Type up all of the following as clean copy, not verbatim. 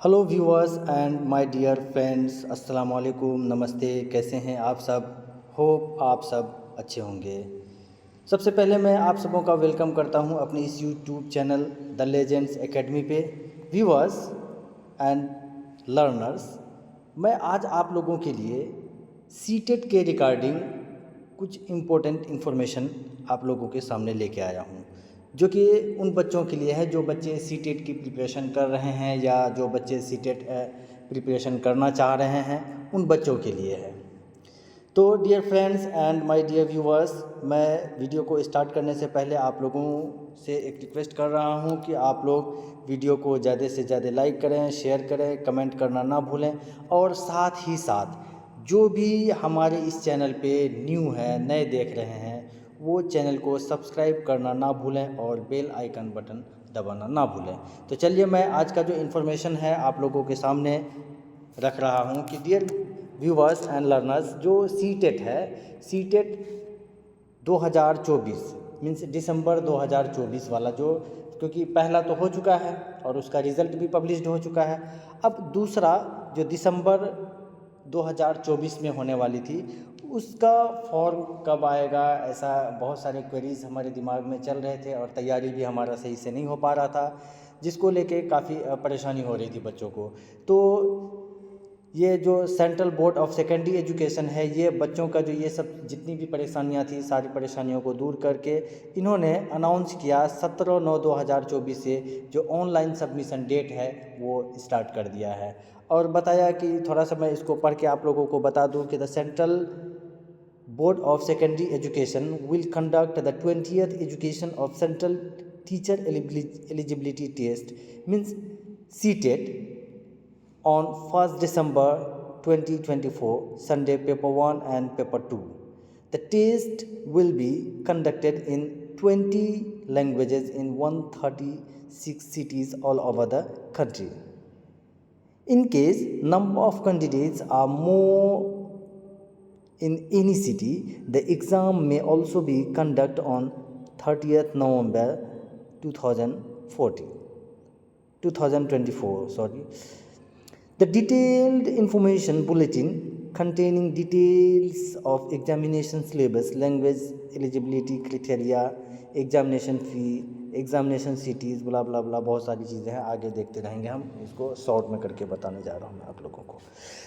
Hello viewers and my dear friends, अस्सलाम वालेकुम, नमस्ते। कैसे हैं आप सब? होप आप सब अच्छे होंगे। सबसे पहले मैं आप सबों का वेलकम करता हूं अपने इस YouTube channel the legends academy पे। व्यूअर्स एंड लर्नर्स, मैं आज आप लोगों के लिए सीटेट के रिगार्डिंग कुछ इम्पोर्टेंट इन्फॉर्मेशन आप लोगों के सामने लेके आया हूँ, जो कि उन बच्चों के लिए है जो बच्चे सीटेट की प्रिपरेशन कर रहे हैं या जो बच्चे सीटेट प्रिपरेशन करना चाह रहे हैं, उन बच्चों के लिए है। तो dear friends and my dear viewers, मैं वीडियो को स्टार्ट करने से पहले आप लोगों से एक रिक्वेस्ट कर रहा हूं कि आप लोग वीडियो को ज़्यादा से ज़्यादा लाइक करें, शेयर करें, कमेंट करना ना भूलें। और साथ ही साथ जो भी हमारे इस चैनल पे न्यू है, नए देख रहे हैं, वो चैनल को सब्सक्राइब करना ना भूलें और बेल आइकन बटन दबाना ना भूलें। तो चलिए मैं आज का जो इन्फॉर्मेशन है आप लोगों के सामने रख रहा हूँ कि डियर व्यूवर्स एंड लर्नर्स, जो सीटेट है, सीटेट 2024 मीन्स दिसंबर 2024 वाला, जो क्योंकि पहला तो हो चुका है और उसका रिज़ल्ट भी पब्लिश्ड हो चुका है। अब दूसरा जो दिसंबर 2024 में होने वाली थी, उसका फॉर्म कब आएगा, ऐसा बहुत सारे क्वेरीज हमारे दिमाग में चल रहे थे और तैयारी भी हमारा सही से नहीं हो पा रहा था, जिसको लेके काफ़ी परेशानी हो रही थी बच्चों को। तो ये जो central Board of Secondary education है, ये बच्चों का जो ये सब जितनी भी परेशानियां थी, सारी परेशानियों को दूर करके इन्होंने अनाउंस किया 17/9/2024 से जो ऑनलाइन सबमिशन डेट है वो स्टार्ट कर दिया है। और बताया कि थोड़ा सा मैं इसको पढ़ के आप लोगों को बता दूं कि the Central Board of Secondary Education will conduct the 20th education of Central Teacher Eligibility Test means CTET on 1st December 2024, Sunday, paper 1 and paper 2. The test will be conducted in 20 languages in 136 cities all over the country. In case number of candidates are more in any city, the exam may also be conducted on 30th November 2024. The detailed information bulletin containing details of examination syllabus, language eligibility criteria, examination fee, examination cities, blah blah blah, बहुत सारी चीज़ें हैं, आगे देखते रहेंगे। हम इसको short में करके बताने जा रहा हूँ मैं आप लोगों को।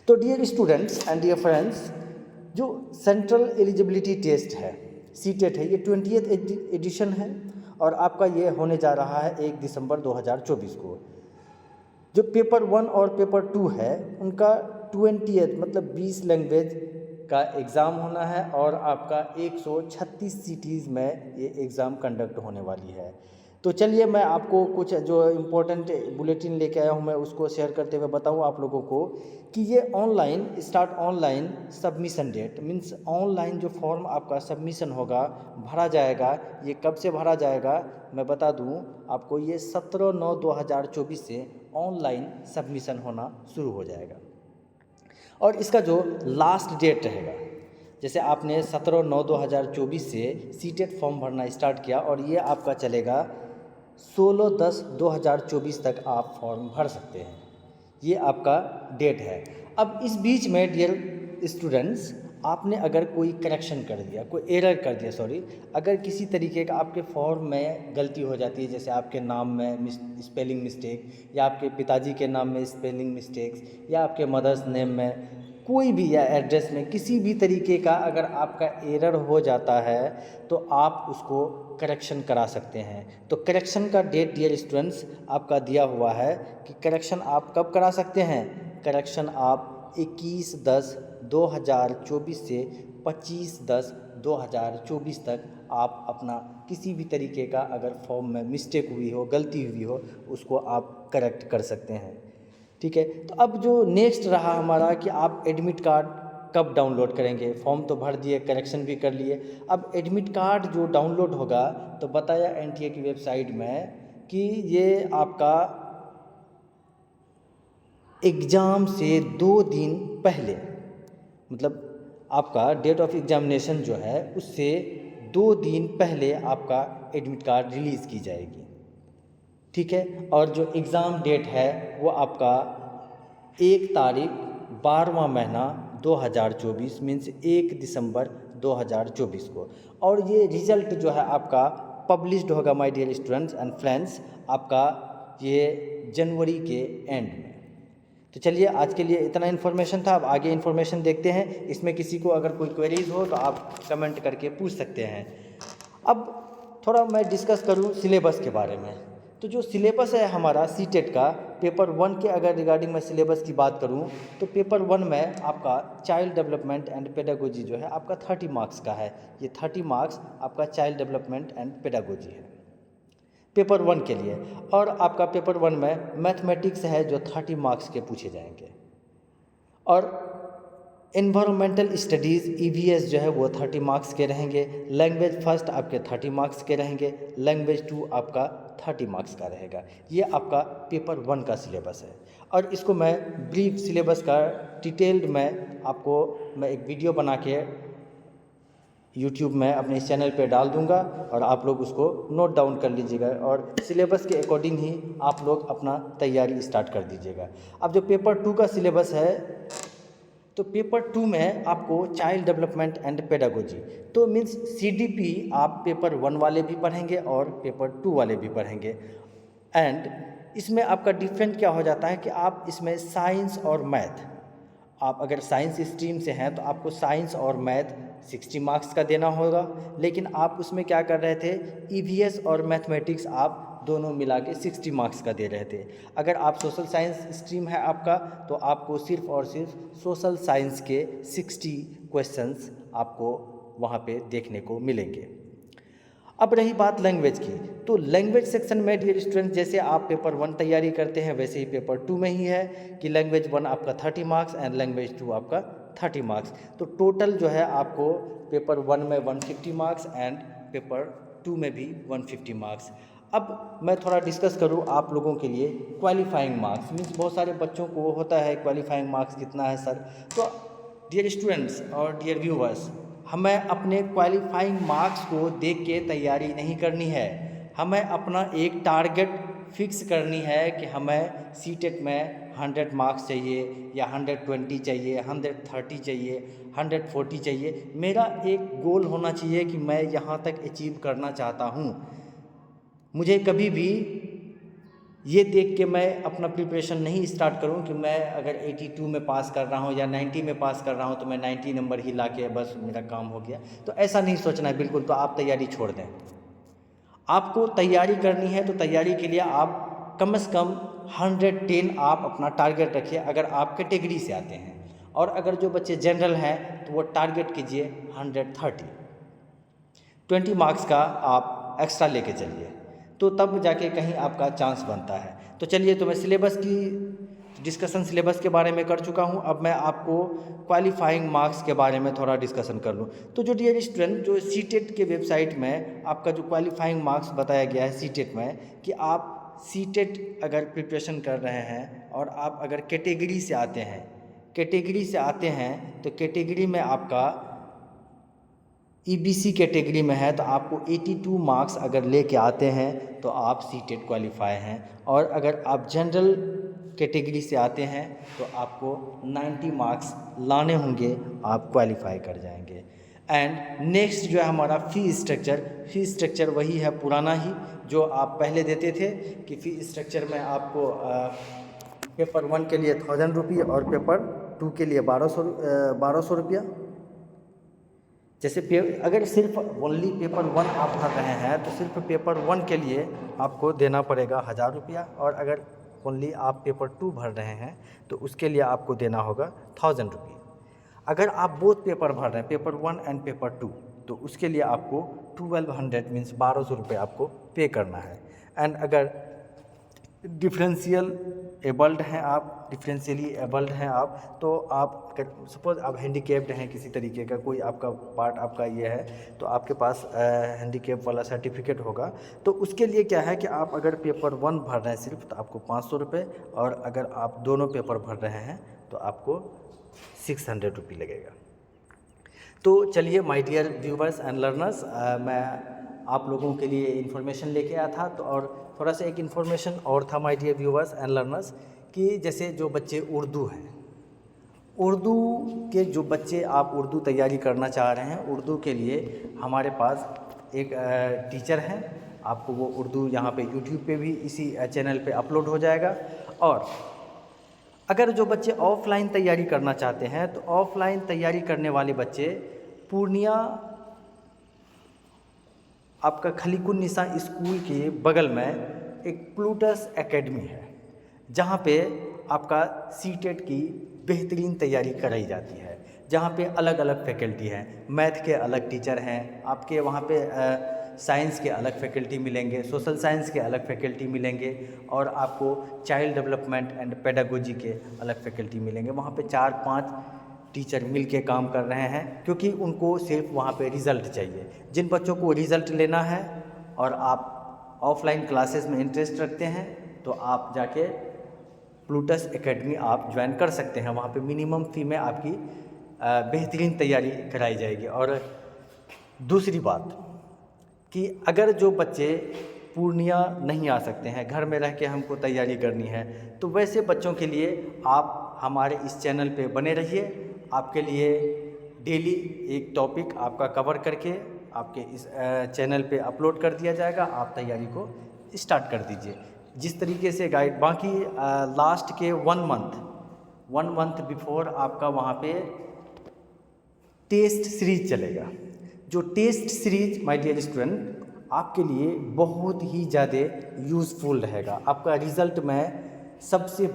तो dear students and dear friends, जो सेंट्रल एलिजिबिलिटी टेस्ट है, सीटेट है, ये 20th एडिशन है और आपका ये होने जा रहा है 1 दिसंबर 2024 को। जो पेपर 1 और पेपर 2 है, उनका 20th मतलब 20 लैंग्वेज का एग्ज़ाम होना है और आपका 136 सिटीज़ में ये एग्ज़ाम कंडक्ट होने वाली है। तो चलिए मैं आपको कुछ जो इम्पोर्टेंट बुलेटिन लेके आया हूँ, मैं उसको शेयर करते हुए बताऊँ आप लोगों को कि ये online submission that means online जो फॉर्म आपका सबमिशन होगा, भरा जाएगा, ये कब से भरा जाएगा मैं बता दूं आपको। ये 17/9/2024 से ऑनलाइन सबमिशन होना शुरू हो जाएगा और इसका जो लास्ट डेट रहेगा, जैसे आपने 17/9/2024 से सीटेट फॉर्म भरना स्टार्ट किया और ये आपका चलेगा 16/10/2024 तक आप फॉर्म भर सकते हैं। ये आपका डेट है। अब इस बीच में डियर स्टूडेंट्स, आपने अगर कोई करेक्शन कर दिया, कोई एरर कर दिया, अगर किसी तरीके का आपके फॉर्म में गलती हो जाती है, जैसे आपके नाम में स्पेलिंग मिस्टेक या आपके पिताजी के नाम में स्पेलिंग मिस्टेक्स या आपके मदर्स नेम में कोई भी या एड्रेस में किसी भी तरीके का अगर आपका एरर हो जाता है तो आप उसको करेक्शन करा सकते हैं। तो करेक्शन का डेट डियर स्टूडेंट्स आपका दिया हुआ है कि करेक्शन आप कब करा सकते हैं। करेक्शन आप 21/10/2024 से 25/10/2024 तक आप अपना किसी भी तरीके का अगर फॉर्म में मिस्टेक हुई हो, गलती हुई हो, उसको आप करेक्ट कर सकते हैं। ठीक है। तो अब जो नेक्स्ट रहा हमारा कि आप एडमिट कार्ड कब डाउनलोड करेंगे। फॉर्म तो भर दिए, करेक्शन भी कर लिए, अब एडमिट कार्ड जो डाउनलोड होगा तो बताया एनटीए की वेबसाइट में कि ये आपका एग्ज़ाम से 2 दिन पहले, मतलब आपका डेट ऑफ एग्जामिनेशन जो है उससे 2 दिन पहले आपका एडमिट कार्ड रिलीज़ की जाएगी। ठीक है। और जो एग्ज़ाम डेट है वो आपका 1 तारीख 12वां महीना 2024 मीन्स 1 दिसंबर 2024 को। और ये रिज़ल्ट जो है आपका पब्लिश्ड होगा my dear students and friends, आपका ये जनवरी के एंड में। तो चलिए आज के लिए इतना इन्फॉर्मेशन था। अब आगे इन्फॉर्मेशन देखते हैं। इसमें किसी को अगर कोई क्वेरीज हो तो आप कमेंट करके पूछ सकते हैं। अब थोड़ा मैं डिस्कस करूं सिलेबस के बारे में। तो जो सिलेबस है हमारा सीटेट का पेपर 1 के अगर रिगार्डिंग मैं सिलेबस की बात करूं तो पेपर 1 में आपका चाइल्ड डेवलपमेंट एंड पेडागोजी जो है आपका 30 मार्क्स का है। ये 30 मार्क्स आपका चाइल्ड डेवलपमेंट एंड पेडागोजी है पेपर 1 के लिए। और आपका पेपर 1 में मैथमेटिक्स है जो 30 मार्क्स के पूछे जाएंगे। और एनवायरमेंटल स्टडीज़ EVS जो है वो 30 मार्क्स के रहेंगे। लैंग्वेज फर्स्ट आपके 30 मार्क्स के रहेंगे। लैंग्वेज 2 आपका 30 मार्क्स का रहेगा। ये आपका पेपर 1 का सिलेबस है। और इसको मैं ब्रीफ सिलेबस का डिटेल्ड में आपको मैं एक वीडियो बना के यूट्यूब में अपने इस चैनल पे डाल दूंगा और आप लोग उसको नोट डाउन कर लीजिएगा और सिलेबस के अकॉर्डिंग ही आप लोग अपना तैयारी स्टार्ट कर दीजिएगा। अब जो पेपर 2 का सिलेबस है तो पेपर 2 में आपको चाइल्ड डेवलपमेंट एंड पेडागोजी तो मीन्स CDP आप पेपर 1 वाले भी पढ़ेंगे और पेपर 2 वाले भी पढ़ेंगे। एंड इसमें आपका डिफरेंट क्या हो जाता है कि आप इसमें साइंस और मैथ, आप अगर साइंस स्ट्रीम से हैं तो आपको साइंस और मैथ 60 मार्क्स का देना होगा। लेकिन आप उसमें क्या कर रहे थे EVS और मैथमेटिक्स आप दोनों मिला के 60 मार्क्स का दे रहे थे। अगर आप सोशल साइंस स्ट्रीम है आपका तो आपको सिर्फ और सिर्फ सोशल साइंस के 60 क्वेश्चंस आपको वहाँ पे देखने को मिलेंगे। अब रही बात लैंग्वेज की, तो लैंग्वेज सेक्शन में डियर स्टूडेंट जैसे आप पेपर 1 तैयारी करते हैं वैसे ही पेपर 2 में ही है कि लैंग्वेज 1 आपका 30 मार्क्स एंड लैंग्वेज 2 आपका 30 मार्क्स। तो टोटल जो है आपको पेपर 1 में 150 मार्क्स एंड पेपर 2 में भी 150 मार्क्स। अब मैं थोड़ा डिस्कस करूँ आप लोगों के लिए क्वालिफाइंग मार्क्स मीन्स बहुत सारे बच्चों को होता है क्वालिफाइंग मार्क्स कितना है सर। तो डियर स्टूडेंट्स और डियर व्यूवर्स, हमें अपने क्वालिफाइंग मार्क्स को देख के तैयारी नहीं करनी है। हमें अपना एक टारगेट फिक्स करनी है कि हमें सीटेट में 100 मार्क्स चाहिए या 120 चाहिए, 130 चाहिए, 140 चाहिए। मेरा एक गोल होना चाहिए कि मैं यहाँ तक अचीव करना चाहता हूँ। मुझे कभी भी ये देख के मैं अपना प्रिपरेशन नहीं स्टार्ट करूं कि मैं अगर 82 में पास कर रहा हूं या 90 में पास कर रहा हूं तो मैं 90 नंबर ही लाके बस मेरा काम हो गया। तो ऐसा नहीं सोचना है बिल्कुल। तो आप तैयारी छोड़ दें। आपको तैयारी करनी है तो तैयारी के लिए आप कम से कम 110 आप अपना टारगेट रखिए अगर आप कैटेगरी से आते हैं। और अगर जो बच्चे जनरल हैं तो वो टारगेट कीजिए 130। 20 मार्क्स का आप एक्स्ट्रा लेके चलिए तो तब जाके कहीं आपका चांस बनता है। तो चलिए, तो मैं सिलेबस की डिस्कशन सिलेबस के बारे में कर चुका हूं। अब मैं आपको क्वालिफाइंग मार्क्स के बारे में थोड़ा डिस्कशन कर लूं। तो जो डियर स्टूडेंट जो सीटेट के वेबसाइट में आपका जो क्वालिफाइंग मार्क्स बताया गया है सीटेट में कि आप सीटेट अगर प्रिपरेशन कर रहे हैं और आप अगर कैटेगरी से आते हैं तो कैटेगरी में आपका EBC कैटेगरी में है तो आपको 82 मार्क्स अगर लेके आते हैं तो आप सीटेट क्वालिफाई हैं। और अगर आप जनरल कैटेगरी से आते हैं तो आपको 90 मार्क्स लाने होंगे, आप क्वालिफाई कर जाएंगे। एंड नेक्स्ट जो है हमारा फ़ी स्ट्रक्चर वही है पुराना ही जो आप पहले देते थे कि फ़ी स्ट्रक्चर में आपको पेपर 1 के लिए 1000 रुपये और पेपर 2 के लिए 1200 रुपया। जैसे अगर सिर्फ ओनली पेपर 1 आप भर रहे हैं तो सिर्फ पेपर 1 के लिए आपको देना पड़ेगा 1000 रुपया। और अगर ओनली आप पेपर 2 भर रहे हैं तो उसके लिए आपको देना होगा 1000 रुपये। अगर आप बोथ पेपर भर रहे हैं पेपर 1 एंड पेपर 2 तो उसके लिए आपको 1200 मीन्स 1200 रुपये आपको पे करना है। एंड अगर डिफरेंशियली एबल्ड हैं आप तो आप अगर सपोज आप हैंडीकैप्ड हैं किसी तरीके का, कोई आपका पार्ट आपका ये है तो आपके पास हैंडीकैप वाला सर्टिफिकेट होगा। तो उसके लिए क्या है कि आप अगर पेपर 1 भर रहे हैं सिर्फ तो आपको 500 रुपये और अगर आप दोनों पेपर भर रहे हैं तो आपको 600 रुपये लगेगा। तो चलिए my dear viewers and learners, मैं आप लोगों के लिए इन्फॉर्मेशन लेके आया था। तो और थोड़ा सा एक इन्फॉर्मेशन और था my dear viewers and learners कि जैसे जो बच्चे उर्दू हैं, उर्दू के जो बच्चे आप उर्दू तैयारी करना चाह रहे हैं, उर्दू के लिए हमारे पास एक टीचर हैं। आपको वो उर्दू यहाँ पे यूट्यूब पे भी इसी चैनल पे अपलोड हो जाएगा। और अगर जो बच्चे ऑफ़लाइन तैयारी करना चाहते हैं तो ऑफ़लाइन तैयारी करने वाले बच्चे पूर्णिया आपका खलीकुन्निसा स्कूल के बगल में एक प्लूटस एकेडमी है, जहाँ पे आपका सीटेट की बेहतरीन तैयारी कराई जाती है, जहाँ पे अलग अलग फैकल्टी हैं। मैथ के अलग टीचर हैं आपके वहाँ पे, साइंस के अलग फैकल्टी मिलेंगे, सोशल साइंस के अलग फैकल्टी मिलेंगे, और आपको चाइल्ड डेवलपमेंट एंड पेडागोजी के अलग फैकल्टी मिलेंगे। वहाँ पे 4-5 टीचर मिल के काम कर रहे हैं, क्योंकि उनको सिर्फ वहाँ पे रिज़ल्ट चाहिए। जिन बच्चों को रिज़ल्ट लेना है और आप ऑफ़लाइन क्लासेस में इंटरेस्ट रखते हैं तो आप जाके प्लूटस एकेडमी आप ज्वाइन कर सकते हैं। वहाँ पे मिनिमम फ़ी में आपकी बेहतरीन तैयारी कराई जाएगी। और दूसरी बात कि अगर जो बच्चे पूर्णिया नहीं आ सकते हैं, घर में रह के हमको तैयारी करनी है, तो वैसे बच्चों के लिए आप हमारे इस चैनल पे बने रहिए। आपके लिए डेली एक टॉपिक आपका कवर करके आपके इस चैनल पे अपलोड कर दिया जाएगा। आप तैयारी को स्टार्ट कर दीजिए। जिस तरीके से गाइड बाकी लास्ट के 1 मंथ बिफोर आपका वहाँ पे टेस्ट सीरीज चलेगा। जो test series my dear student आपके लिए बहुत ही ज़्यादा यूज़फुल रहेगा। आपका रिज़ल्ट में सबसे